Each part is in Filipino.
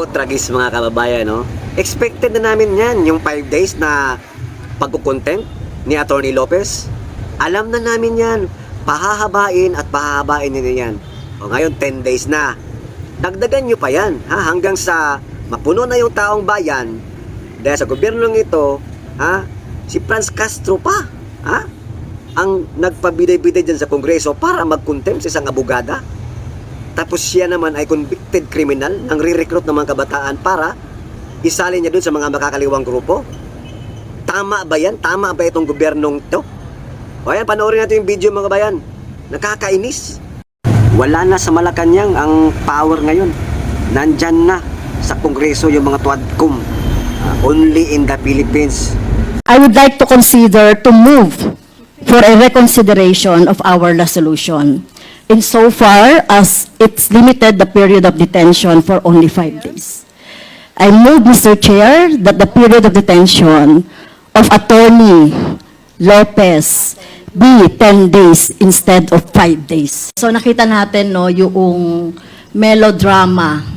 Tragis mga kababayan, no? Expected na namin yan, yung 5 days na pagkukontent ni Atty. Lopez. Alam na namin yan. Pahahabain at pahahabain nila yan. O ngayon, 10 days na. Dagdagan nyo pa yan, ha? Hanggang sa mapuno na yung taong bayan dahil sa gobyernong ito, ha? Si Franz Castro pa, ha? Ang nagpabiday-biday dyan sa Kongreso para mag-contempt sa isang abogada. Tapos siya naman ay convicted criminal nang re-recruit ng mga kabataan para isali niya dun sa mga makakaliwang grupo. Tama ba yan? Tama ba itong gobyernong ito? O yan, panoorin natin yung video mga kabayan. Nakakainis. Wala na sa Malacanang ang power ngayon. Nandyan na sa Kongreso yung mga tuadkom. Only in the Philippines. I would like to consider to move for a reconsideration of our resolution insofar as it's limited the period of detention for only 5 days. I move, Mr. Chair, that the period of detention of Attorney Lopez be 10 days instead of 5 days. So nakita natin no yung melodramatic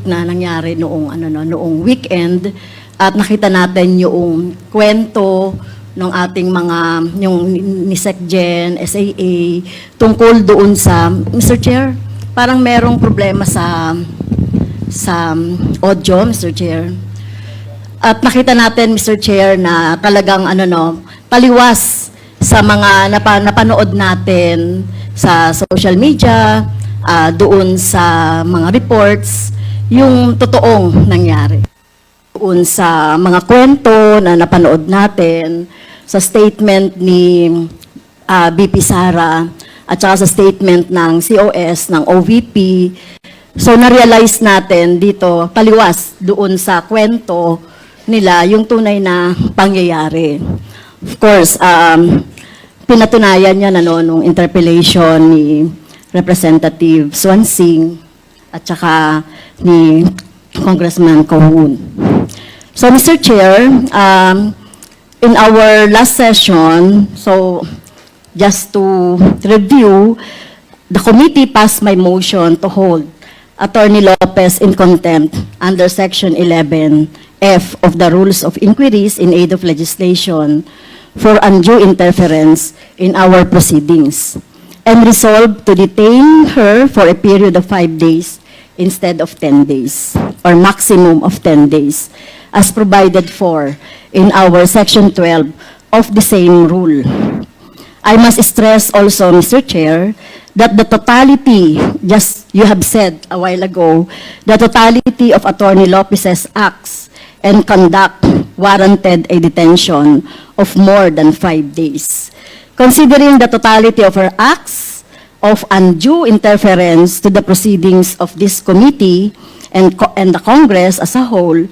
na nangyari noong weekend, at nakita natin yung kwento ng ating yung ni SecGen, SAA, tungkol doon sa, Mr. Chair, parang merong problema sa audio, Mr. Chair. At nakita natin, Mr. Chair, na talagang taliwas sa mga napanood natin sa social media, doon sa mga reports, yung totoong nangyari. Doon sa mga kwento na napanood natin, sa statement ni BP Sara, at saka sa statement ng COS, ng OVP. So na-realize natin dito, taliwas doon sa kwento nila, yung tunay na pangyayari. Of course, pinatunayan niya nung interpellation ni Representative Swansing at saka ni Congressman Cohun. So, Mr. Chair, in our last session, so just to review, the committee passed my motion to hold Attorney Lopez in contempt under Section 11F of the Rules of Inquiries in Aid of Legislation for undue interference in our proceedings, and resolved to detain her for a period of 5 days instead of 10 days, or maximum of 10 days, as provided for in our Section 12 of the same rule. I must stress also, Mr. Chair, that the totality, just you have said a while ago, the totality of Attorney Lopez's acts and conduct warranted a detention of more than 5 days. Considering the totality of her acts of undue interference to the proceedings of this committee and the Congress as a whole,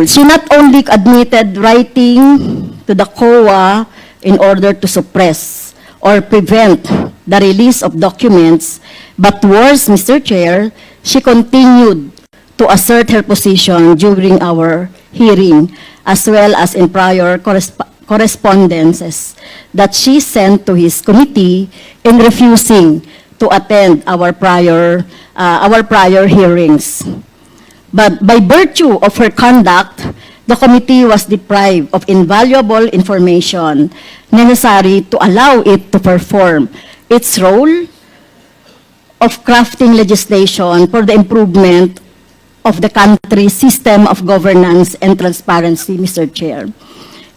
she not only admitted writing to the COA in order to suppress or prevent the release of documents, but worse, Mr. Chair, she continued to assert her position during our hearing, as well as in prior correspondences that she sent to his committee in refusing to attend our prior hearings. But by virtue of her conduct, the committee was deprived of invaluable information necessary to allow it to perform its role of crafting legislation for the improvement of the country's system of governance and transparency, Mr. Chair.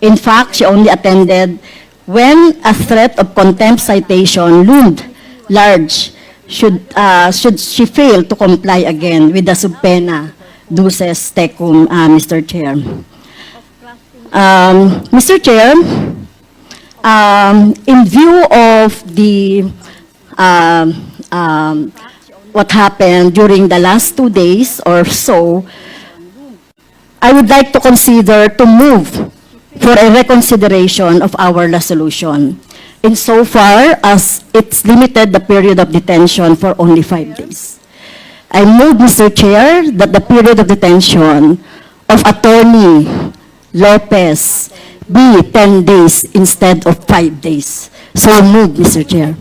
In fact, she only attended when a threat of contempt citation loomed large should she fail to comply again with the subpoena duces tecum, Mr. Chair. Mr. Chair, in view of the what happened during the last 2 days or so, I would like to consider to move for a reconsideration of our resolution insofar as it's limited the period of detention for only 5 days. I move, Mr. Chair, that the period of detention of Attorney Lopez be 10 days instead of 5 days. So move, Mr. Chair.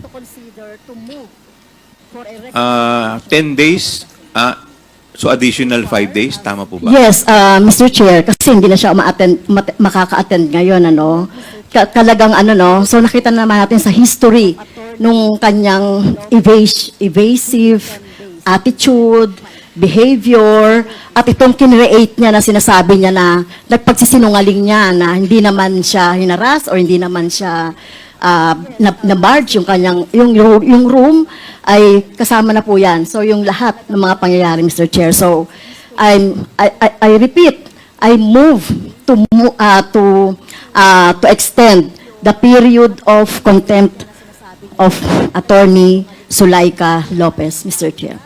10 days So additional 5 days, tama po ba? Yes, Mr. Chair, kasi hindi na siya makaka-attend ngayon, ano. Talagang ano, no. So nakita naman natin sa history nung kanyang evasive attitude, behavior, at itong kinreate niya na sinasabi niya na nagpagsisinungaling niya na hindi naman siya hinaras or hindi naman siya na-barge yung kanyang yung room ay kasama na po yan. So yung lahat ng mga pangyayari, Mr. Chair. So I repeat, I move to extend the period of contempt of Attorney Zulaika Lopez, Mr. Chair.